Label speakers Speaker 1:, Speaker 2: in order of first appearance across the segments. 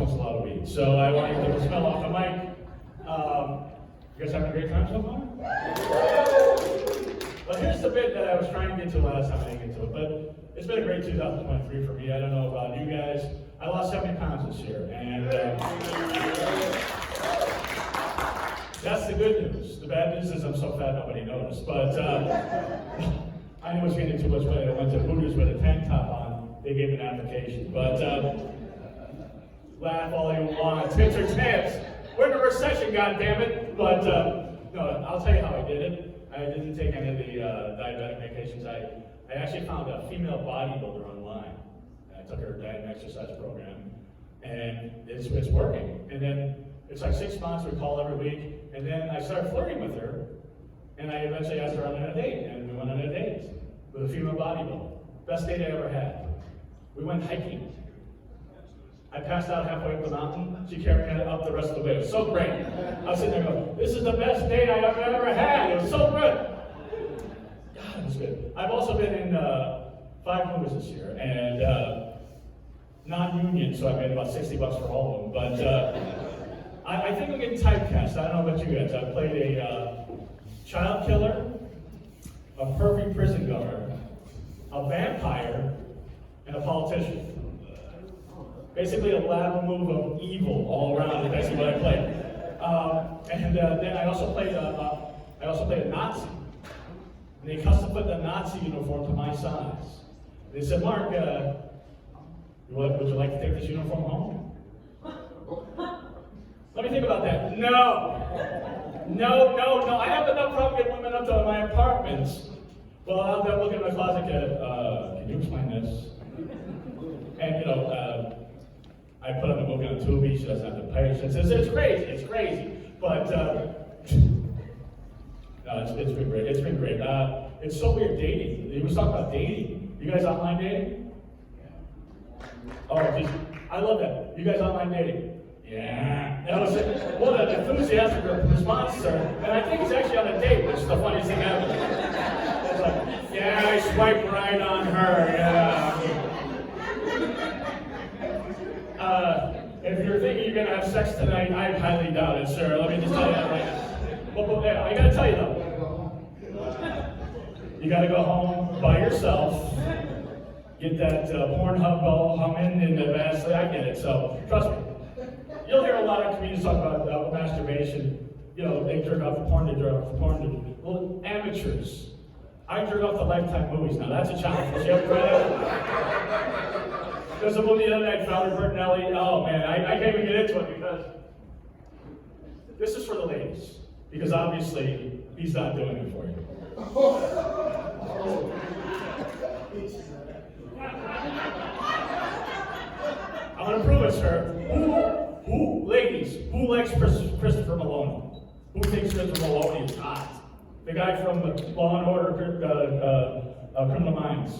Speaker 1: smokes a lot of weed. So I want to get the smell off the mic. You guys having a great time so far? Well, here's the bit that I was trying to get to last time. I didn't get to it, but it's been a great 2023 for me. I don't know about you guys. I lost 70 pounds this year, and that's the good news. The bad news is I'm so fat nobody noticed. But I knew it was getting too much weight. I went to Hooters with a tank top on. They gave me an application. But laugh all you want. Tips are tips. We're in a recession, goddammit. But no, I'll tell you how I did it. I didn't take any of the diabetic medications. I actually found a female bodybuilder online. I took her diet and exercise program, and it's working. And then it's like 6 months. We call every week, and then I started flirting with her, and I eventually asked her on a date, and we went on a date with a female bodybuilder. Best date I ever had. We went hiking. I passed out halfway up the mountain. She carried me up the rest of the way. It was so great. I was sitting there going, this is the best date I've ever had. It was so good. God, it was good. I've also been in 5 movies this year, and non-union, so I made about $60 for all of them. But I think I'm getting typecast. I don't know about you guys. I played a child killer, a pervy prison guard, a vampire, and a politician. Basically a lateral move of evil all around is basically what I played. And then I also played a Nazi. And they custom put the Nazi uniform to my size. They said, Mark, would you like to take this uniform home? Let me think about that. No. I have enough problem getting women up to my apartments. Well, I'll go look in my closet. Can you explain this? And I put up a book on Tubi. She doesn't have the patience. It's crazy. But no, it's been great. It's been great. It's so weird dating. You was talking about dating. You guys online dating? Oh, geez. I love that. You guys online dating? Yeah. That was what an enthusiastic response, sir. And I think he's actually on a date, which is the funniest thing ever. It's like, yeah, I swiped right on her. Yeah. If you're thinking you're gonna have sex tonight, I highly doubt it, sir. Let me just tell you that right now. But I gotta tell you though, you gotta go home by yourself, get that Pornhub ball humming in the bass. I get it. So trust me. You'll hear a lot of comedians talk about masturbation. You know, they jerk off the porn, they jerk off the porn. Well, amateurs. I jerk off the Lifetime movies now. That's a challenge. Did you ever try that? There's a movie the other night, Fowler Bertinelli. Oh man, I can't even get into it because this is for the ladies. Because obviously, he's not doing it for you. I'm gonna prove it, sir. Ladies, who likes Christopher Maloney? Who thinks Christopher Maloney is hot? The guy from Law and Order, Criminal Minds.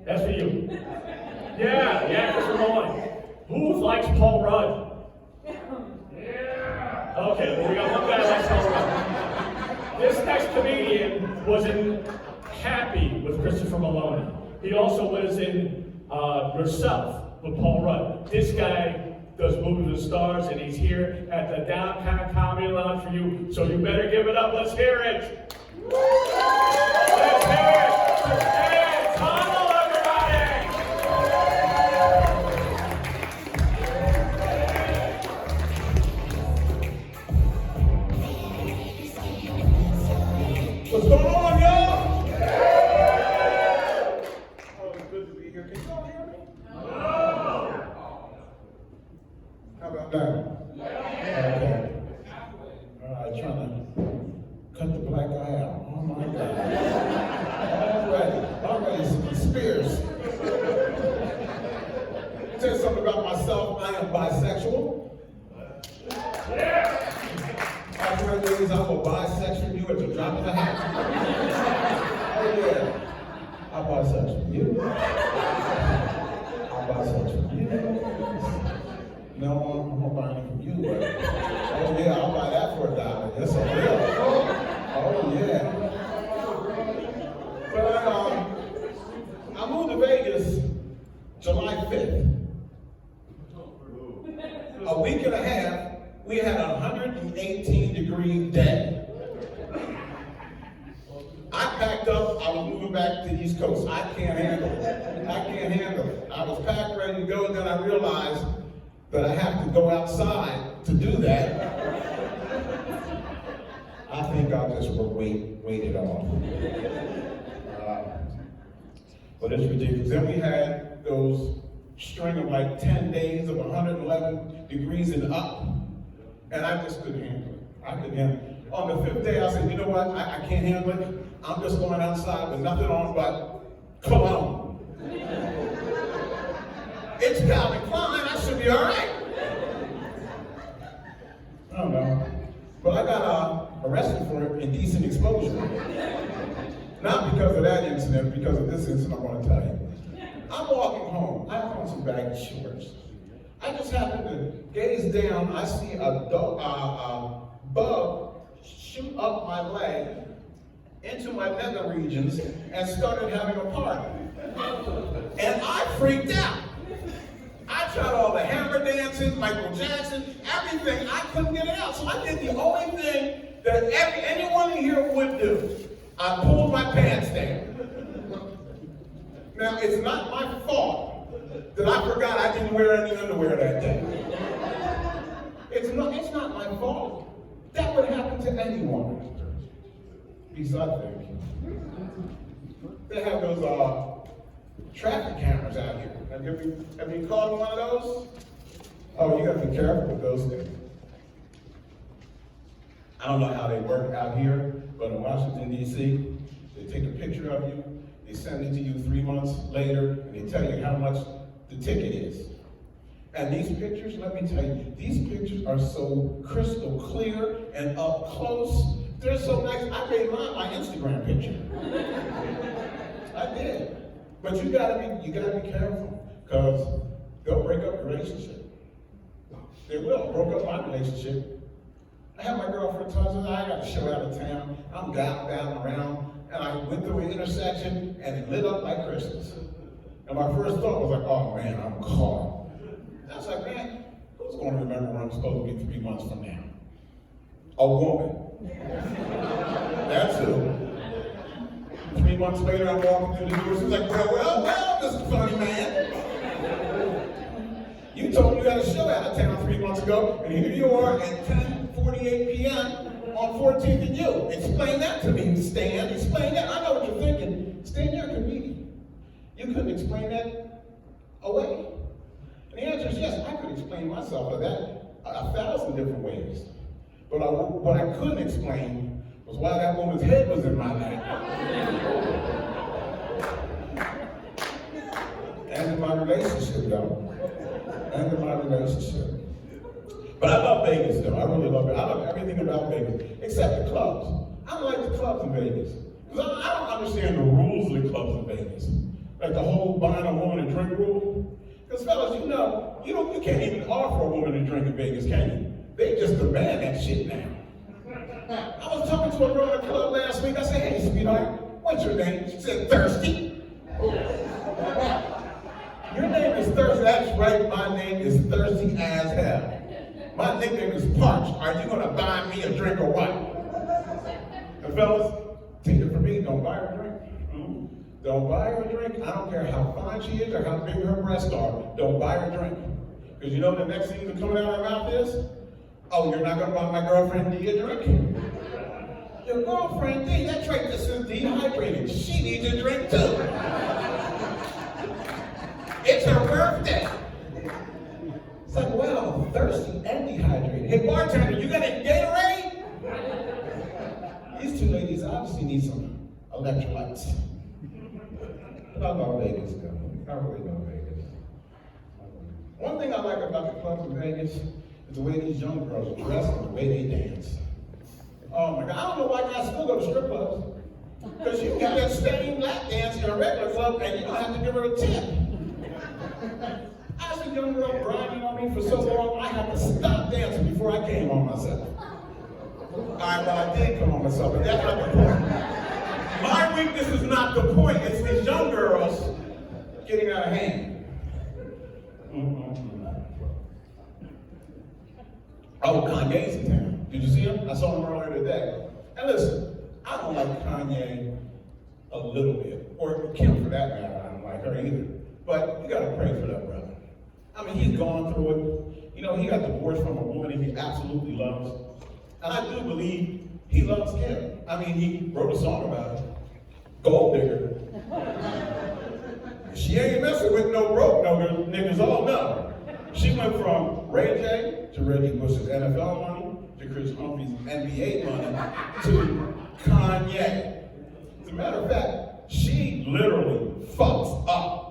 Speaker 1: That's for you. Yeah, Christopher Maloney. Who likes Paul Rudd? Yeah. Okay, well we got one guy who likes Paul Rudd. This next comedian was Happy with Christopher Maloney. He also was in Yourself with Paul Rudd. This guy does Movies with Stars, and he's here at the Downtown Comedy Lounge for you. So you better give it up. Let's hear it. Let's hear it. Hey, Tunnel, everybody. What's going on, y'all? Oh, it's good to be here. Can y'all hear me? How about that? Okay. All right, trying to cut the black eye out. Oh my God. All right, Spears. Tell you something about myself. I am bisexual. Yeah. All right, ladies, I will bisexual you at the drop of a hat. Oh yeah. I'm bisexual. You? I'm bisexual. You? No, I'm not buying it from you, but oh yeah, I'll buy that for $1. Yes, I will. Oh yeah. But I moved to Vegas July 5th.
Speaker 2: week and a half, we had a 118-degree day. I packed up, I was moving back to the East Coast. I can't handle it. I can't handle it. I was packed, ready to go, and then I realized that I have to go outside to do that. I think I'll just wait it off. But it's ridiculous. Then we had those string of like 10 days of 111 degrees and up, and I just couldn't handle it. I couldn't handle it. On the 5th day, I said, you know what, I can't handle it. I'm just going outside with nothing on but cologne. It's Calvin Klein, I should be all right. I don't know. But I got arrested for indecent exposure. Not because of that incident, because of this incident I want to tell you. I'm walking home. I have on some baggy shorts. I just happen to gaze down. I see a bug shoot up my leg into my nether regions and started having a party. And I freaked out. I tried all the hammer dances, Michael Jackson, everything. I couldn't get it out. So I did the only thing that anyone in here would do. I pulled my pants down. Now, it's not my fault that I forgot I didn't wear any underwear that day. It's not my fault. That would happen to anyone. Besides, they have those traffic cameras out here. Have you caught one of those? Oh, you gotta be careful with those things. I don't know how they work out here, but in Washington, D.C., they take a picture of you, they send it to you 3 months later, and they tell you how much the ticket is. And these pictures, let me tell you, these pictures are so crystal clear and up close. They're so nice. I made mine my Instagram picture. I did. But you gotta be careful, because they'll break up your relationship. They will. Broke up my relationship. I had my girlfriend tell me, I got to show out of town. I'm down around, and I went through an intersection, and it lit up like Christmas. And my first thought was like, oh man, I'm caught. I was like, man, who's going to remember where I'm supposed to be 3 months from now? A woman. That's who. 3 months later, I'm walking through the door. She's like, well, Mr. Funny Man. You told me you had a show out of town 3 months ago, and here you are at 10:48 p.m. on 14th and U. Explain that to me, Stan. Explain that. I know what you're thinking. Stan, you're a comedian. You couldn't explain that away. And the answer is yes, I could explain myself of that 1,000 different ways. But what I couldn't explain was why that woman's head was in my lap. And in my relationship, though. And in my relationship. But I love Vegas, though. I really love it. I love everything about Vegas, except the clubs. I don't like the clubs in Vegas. Because I don't understand the rules of the clubs in Vegas. Like the whole buying a woman a drink rule. Because fellas, you know, you can't even offer a woman a drink in Vegas, can you? They just demand that shit now. I was talking to a girl at a club last week. I said, hey, sweetheart, what's your name? She said, Thirsty. Your name is Thirsty. That's right, my name is Thirsty as hell. My nickname is Parched. Are you gonna buy me a drink or what? And fellas, take it from me, don't buy her a drink. Don't buy her a drink. I don't care how fine she is or how big her breasts are. Don't buy her a drink. Because you know the next thing that's coming out of her mouth is, oh, you're not gonna buy my girlfriend D a drink? Your girlfriend D, that's right, this is dehydrated. She needs a drink too. It's her birthday. It's like, wow, thirsty and dehydrated. Hey, bartender, you got a Gatorade? These two ladies obviously need some electrolytes. But I love Vegas, though. I really love Vegas. One thing I like about the clubs in Vegas is the way these young girls dress and the way they dance. Oh my God, I don't know why guys still go to strip clubs. Because you can get that same lap dance in a regular club and you don't have to give her a tip. I was a young girl grinding on me for so long, I had to stop dancing before I came on myself. All right, well, I did come on myself, but that's not the point. My weakness is not the point, it's these young girls getting out of hand. Oh, Kanye's in town. Did you see him? I saw him earlier today. And listen, I don't like Kanye a little bit, or Kim for that matter. I don't like her either. But you gotta pray for that brother. I mean, he's gone through it. You know, he got divorced from a woman he absolutely loves. And I do believe he loves Kim. I mean, he wrote a song about it. Gold digger. She ain't messing with no broke niggas, all no. She went from Ray J to Reggie Bush's NFL money to Chris Humphrey's NBA money to Kanye. As a matter of fact, she literally fucks up.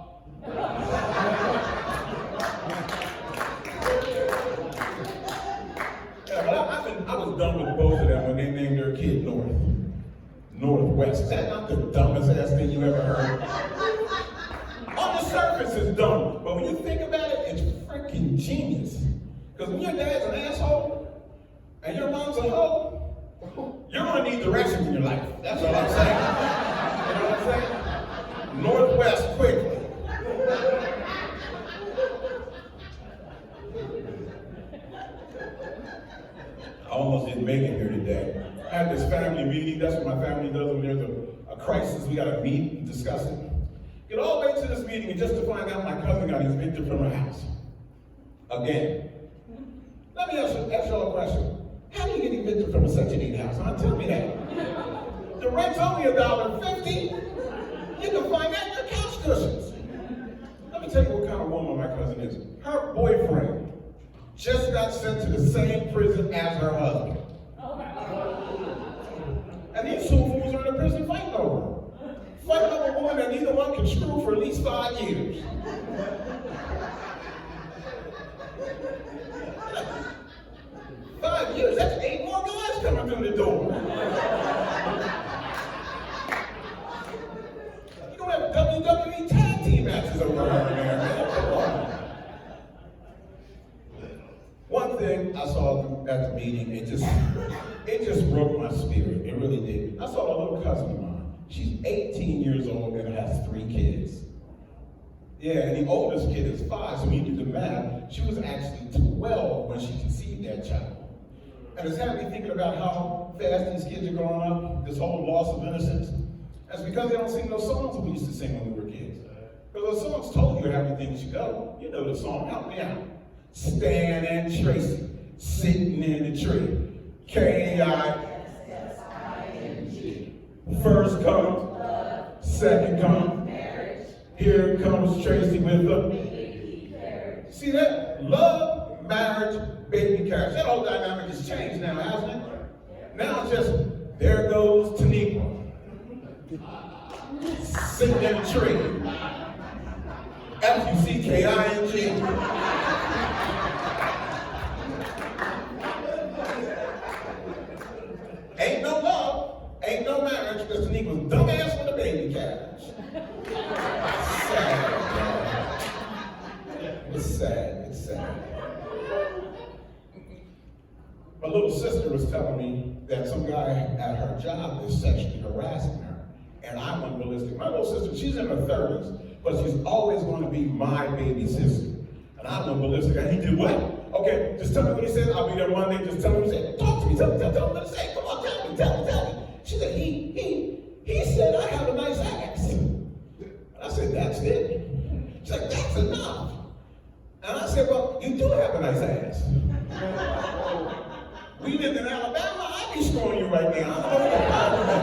Speaker 2: I was done with both of them when they named their kid Northwest. Is that not the dumbest ass thing you ever heard? On the surface it's dumb, but when you think about it, it's freaking genius. Because when your dad's an asshole and your mom's a hoe, you're gonna need directions in your life. That's all I'm saying. You know what I'm saying? Northwest quickly. I almost didn't make it here today. I had this family meeting. That's what my family does when there's a crisis. We gotta meet and discuss it. Get all the way to this meeting and just to find out my cousin got evicted from her house. Again. Let me ask y'all a question. How do you get evicted from a Section 8 house? Huh? Tell me that. The rent's only $1.50. You can find that in your couch cushions. Let me tell you what kind of woman my cousin is. Her boyfriend just got sent to the same prison as her husband. And these two fools are in the prison fighting over her. Fighting over a woman that neither one can screw for at least 5 years. 5 years, that's 8 more guys coming through the door. You're gonna have WWE tag team matches over her in there, man. Come on. One thing I saw at the meeting, it just broke my spirit. It really did. I saw a little cousin of mine. She's 18 years old and has 3 kids. Yeah, and the oldest kid is 5, so when you do the math, she was actually 12 when she conceived that child. And it's had me thinking about how fast these kids are growing up, this whole loss of innocence. That's because they don't sing those songs we used to sing when we were kids. Because those songs told you everything should go. You know the song, help me out. Stan and Tracy, sitting in the tree. K-I-S-S-I-N-G. First come, second come. Here comes Tracy with the baby carriage. See that? Love, marriage, baby carriage. That whole dynamic has changed now, hasn't it? Now it's just, there goes Taniqua. Sitting in the tree. F-U-C-K-I-N-G. Ain't no love, ain't no marriage, because Taniqua's dumbass with a baby carriage. Sad. It's sad, it's sad. My little sister was telling me that some guy at her job is sexually harassing her. And I went ballistic. My little sister, she's in her 30s, but she's always going to be my baby sister. And I went ballistic. And he did what? Okay, just tell me what he said. I'll be there Monday. Just tell me what he said. Talk to me. Tell me what he said. Come on, tell me. She said, he said I have a nice ass. And I said, that's it? She's like, that's enough. And I said, well, you do have a nice ass. We lived in Alabama, I'd be screwing you right now. I don't know what the problem is.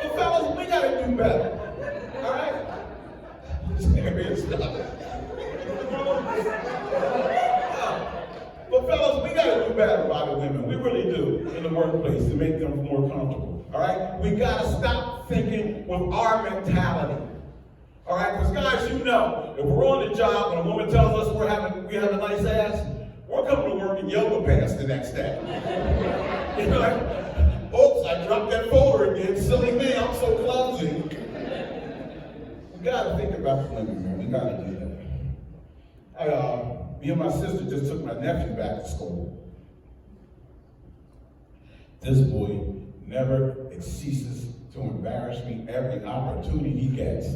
Speaker 2: But fellas, we gotta do better. All right? Serious stuff. But fellas, we gotta do better by the women. We really do in the workplace to make them more comfortable. All right? We gotta stop thinking with our mentality. All right, because guys, you know, if we're on the job and a woman tells us we have a nice ass, we're coming to work in yoga pants the next day. You know, like, oops, I dropped that folder again. Silly me, I'm so clumsy. We gotta think about the women, man. We gotta do that. Me and my sister just took my nephew back to school. This boy never ceases to embarrass me every opportunity he gets.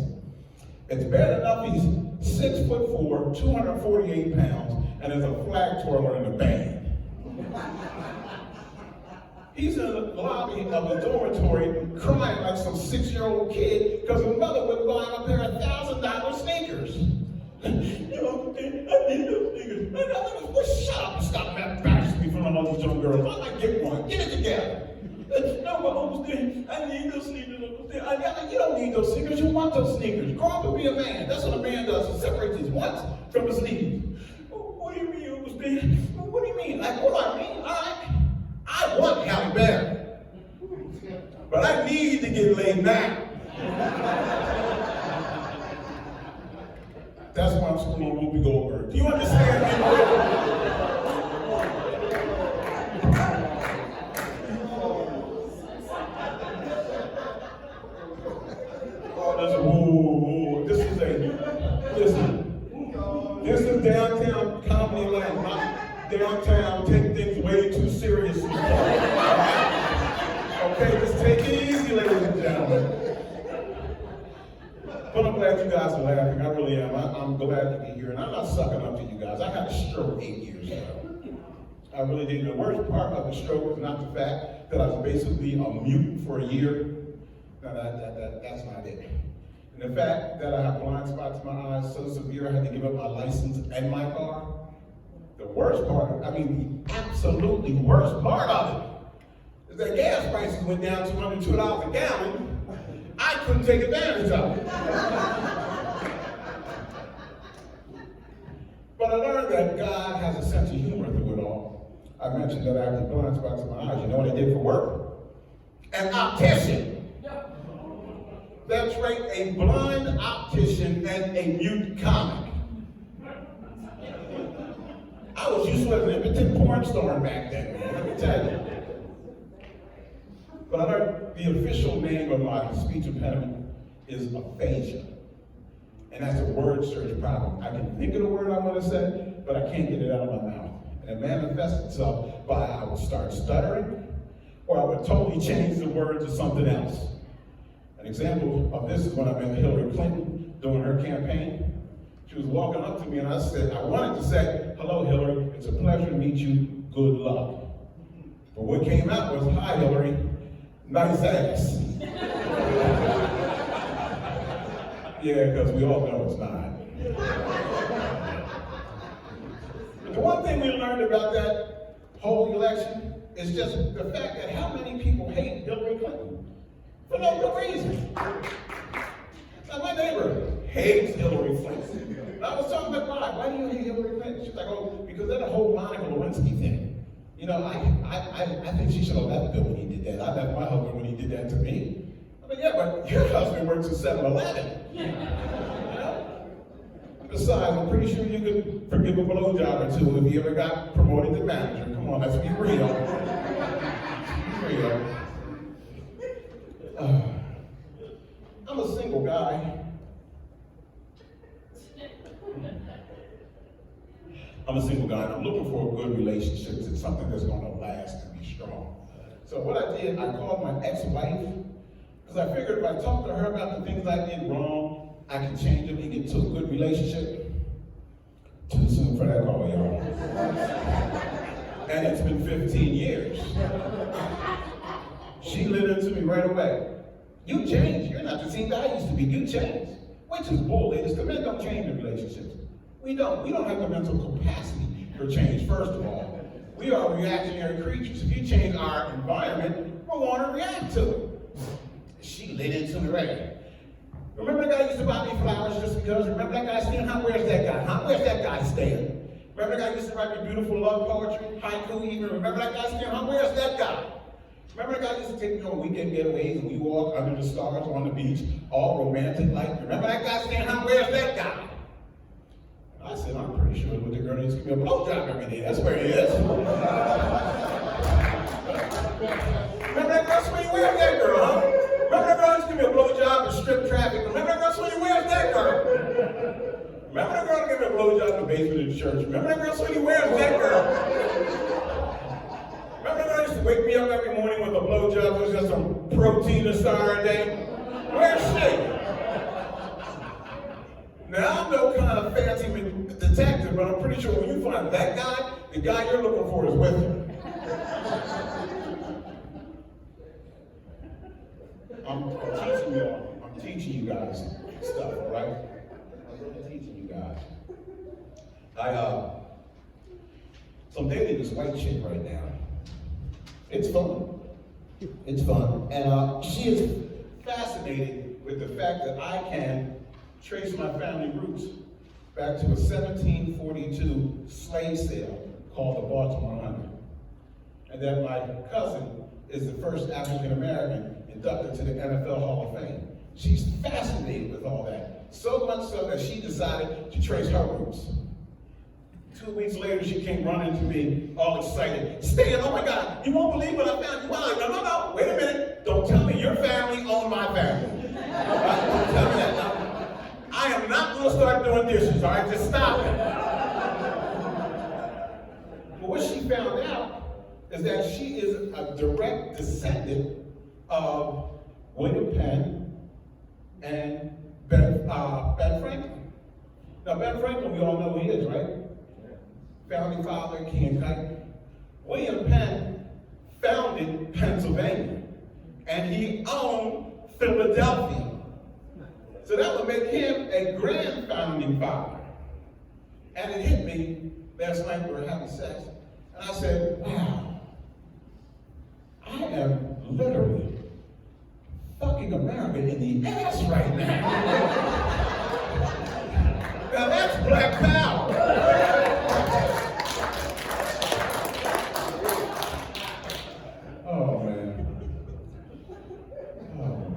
Speaker 2: It's bad enough he's 6'4", 248 pounds, and is a flag twirler in the band. He's in the lobby of a dormitory crying like some 6-year-old kid because his mother wouldn't buy him a pair of $1,000 sneakers. You know, I need those sneakers. Well, shut up and stop embarrassing me in front of all these young girls. I might get one. Get it together. No, but Uncle Steve, I need those sneakers, Uncle Steve. You don't need those sneakers. You want those sneakers. Grow up and be a man. That's what a man does. He separates his wants from his needs. What do you mean, Uncle Steve? What do you mean? Like, what do I mean? I want Halle Berry. But I need to get laid now. That's why I'm schooling Whoopi Goldberg. Do you understand me? This is downtown comedy land, not downtown take things way too seriously. Okay, just take it easy, ladies and gentlemen. But I'm glad you guys are laughing. I really am. I'm glad to be here, and I'm not sucking up to you guys. I had a stroke 8 years ago. I really did. The worst part of the stroke was not the fact that I was basically a mute for a year. No, that's not it. And the fact that I have blind spots in my eyes so severe I had to give up my license and my car. The worst part, the absolutely worst part of it, is that gas prices went down to under $2 a gallon. I couldn't take advantage of it. But I learned that God has a sense of humor through it all. I mentioned that I had blind spots in my eyes. You know what I did for work? An optician. That's right, a blind optician and a mute comic. I was used to an impotent porn star back then, man, let me tell you. But I learned the official name of my speech impediment is aphasia. And that's a word search problem. I can think of the word I want to say, but I can't get it out of my mouth. And it manifests itself by I would start stuttering, or I would totally change the word to something else. An example of this is when I met Hillary Clinton during her campaign. She was walking up to me and I wanted to say, "Hello, Hillary, it's a pleasure to meet you, good luck." But what came out was, "Hi, Hillary, nice ass." Yeah, because we all know it's not. But the one thing we learned about that whole election is just the fact that how many people hate Hillary Clinton for no good reason. Now, my neighbor hates Hillary Clinton. I was talking about why do you hate Hillary Clinton? She's like, "Oh, because of that whole Monica Lewinsky thing. You know, I think she should have left Bill when he did that. I left my husband when he did that to me." I mean, yeah, but your husband works at 7-Eleven. You know? Besides, I'm pretty sure you could forgive a blowjob or two if you ever got promoted to manager. Come on, let's be real. Let's be real. I'm a single guy. I'm a single guy, and I'm looking for a good relationship. It's something that's going to last and be strong. So what I did, I called my ex-wife, because I figured if I talked to her about the things I did wrong, I could change them and get to a good relationship. Too soon for that call, y'all. And it's been 15 years. She lit into me right away. "You changed. You're not the same guy I used to be. You changed." Which is bull, ladies. The men don't change in relationships. We don't. We don't have the mental capacity for change, first of all. We are reactionary creatures. If you change our environment, we're going to react to it. She lit into me right away. Remember that guy used to buy me flowers just because? Remember that guy Stan? Where's that guy? Where's that guy Stan? Remember that guy used to write me beautiful love poetry, haiku even? Remember that guy Stan? Where's that guy? Remember that guy used to take me on weekend getaways and we walk under the stars on the beach, all romantic like? Remember that guy Stan? Where's that guy? I said, I'm pretty sure with the girl that used to give me a blowjob every day. That's where he is. Remember that girl Sweeney? Where's that girl, huh? Remember that girl used to give me a blowjob and strip traffic? Remember that girl Sweeney? Where's that girl? Remember that girl that gave me a blowjob in the basement of the church? Remember that girl Sweeney? Where's that girl? Remember that girl used to wake me up every morning with a blowjob with just some protein a star a day? Where's she? Now, I'm no kind of fancy detective, but I'm pretty sure when you find that guy, the guy you're looking for is with him. I'm teaching y'all. I'm teaching you guys stuff, all right? I'm really teaching you guys. So I'm dating this white chick right now. It's fun. It's fun. And she is fascinated with the fact that I can trace my family roots back to a 1742 slave sale called the Baltimore 100. And that my cousin is the first African American inducted to the NFL Hall of Fame. She's fascinated with all that. So much so that she decided to trace her roots. 2 weeks later, she came running to me, all excited. Stan, oh my God, you won't believe what I found. You are like, no, wait a minute. Don't tell me your family owned my family. All right, don't tell me that now. I am not going to start doing dishes, all right? Just stop it. But what she found out is that she is a direct descendant of William Penn and Ben Franklin. Now, Ben Franklin, we all know who he is, right? Founding father, King and Kite. William Penn founded Pennsylvania, and he owned Philadelphia. So that would make him a grand founding father. And it hit me last night, we were having sex, and I said, wow, I am literally fucking America in the ass right now. Now that's black power. Oh, man. Oh.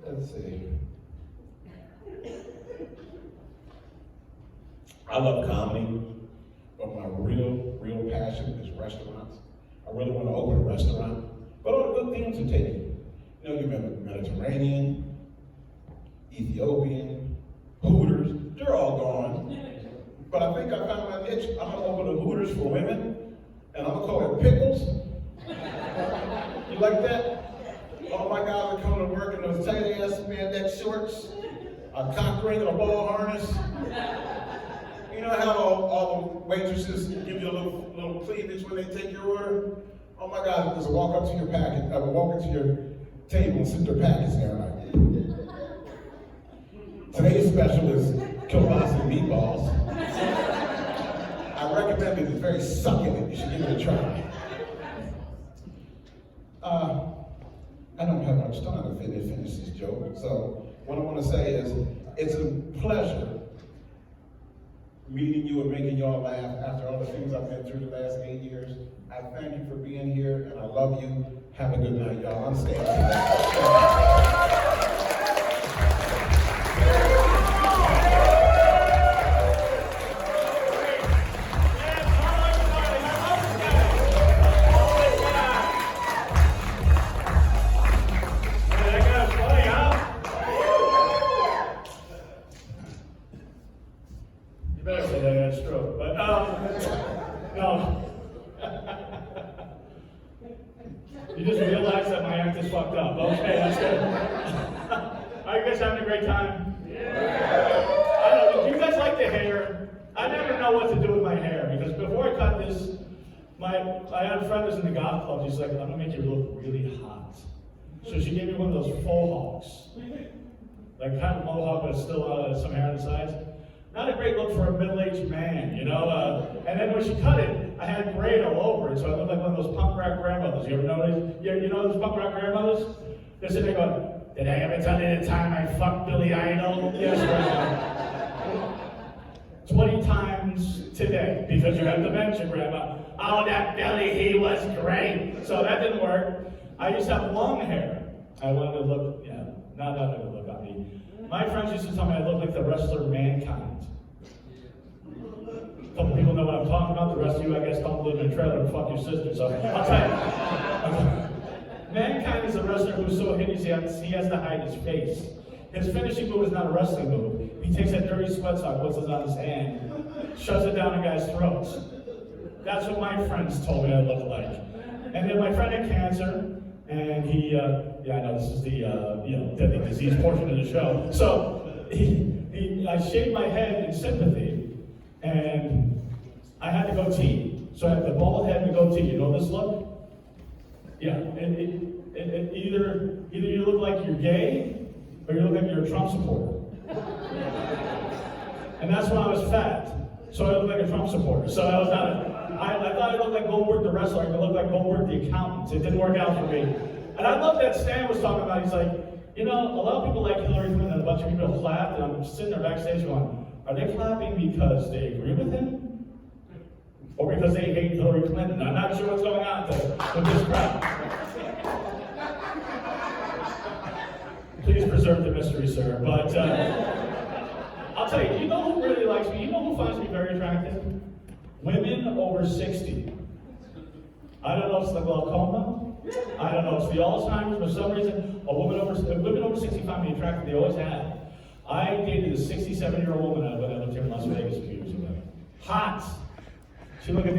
Speaker 2: Let's see. I love comedy, but my real passion is restaurants. I really want to open a restaurant, but all the good things are taken. You know, you remember Mediterranean, Ethiopian, Hooters, they're all gone. But I think I found my niche. I'm gonna open a Hooters for women, and I'm gonna call it Pickles. You like that? All my guys are coming to work in those tight ass spandex shorts, a cock ring and a ball harness. You know how all the waitresses give you a little cleavage when they take your order? Oh my God, just walk up to your packet, walk into your table and sit their packets there. Like, today's special is kielbasa and meatballs. I recommend it. It's very succulent. You should give it a try. I don't have much time to finish this joke. So what I want to say is, it's a pleasure meeting you and making y'all laugh after all the things I've been through the last 8 years. I thank you for being here, and I love you. Have a good night, y'all. I'm staying.
Speaker 1: You better say that I had a stroke, but no. You just realized that my act is fucked up. Okay, that's good. Are you guys having a great time? Yeah. I don't know, do you guys like the hair? I never know what to do with my hair, because before I cut this, I had a friend who's in the golf club. She's like, I'm gonna make you look really hot. So she gave me one of those faux hawks. Like kind of mohawk, but still some hair on the sides. Not a great look for a middle-aged man, you know? And then when she cut it, I had gray all over it, so I looked like one of those punk rock grandmothers. You ever notice? You know those punk rock grandmothers? They're sitting there going, did I ever tell you the time I fucked Billy Idol? Yes, Grandma. 20 times today, because you have dementia, Grandma. Oh, that Billy, he was great. So that didn't work. I used to have long hair. I wanted to look, not a good look on me. My friends used to tell me I look like the wrestler Mankind. A couple people know what I'm talking about. The rest of you, I guess, don't live in a trailer and fuck your sister. So I'll tell you. Mankind is a wrestler who's so hideous he has to hide his face. His finishing move is not a wrestling move. He takes that dirty sweat sock, puts it on his hand, shoves it down a guy's throats. That's what my friends told me I looked like. And then my friend had cancer. and he, yeah, I know this is the, deadly disease portion of the show. So I shaved my head in sympathy, and I had the goatee. So I had the bald head and the goatee. You know this look? Yeah, and either you look like you're gay, or you look like you're a Trump supporter. And that's when I was fat. So I looked like a Trump supporter. So I was not, I thought I looked like Goldberg the wrestler. I could look like Goldberg the accountant. It didn't work out for me. And I love that Stan was talking about. He's like, a lot of people like Hillary Clinton, and a bunch of people clapped, and I'm sitting there backstage going, are they clapping because they agree with him? Or because they hate Hillary Clinton? I'm not sure what's going on with this crowd. Please preserve the mystery, sir. But I'll tell you, you know who really likes me? You know who finds me very attractive? Women over 60. I don't know if it's the glaucoma. I don't know if it's the Alzheimer's. For some reason, women over 60 find me attractive. They always have. I dated a 67-year-old woman when I lived here in Las Vegas a few years ago. Hot. She looked at me.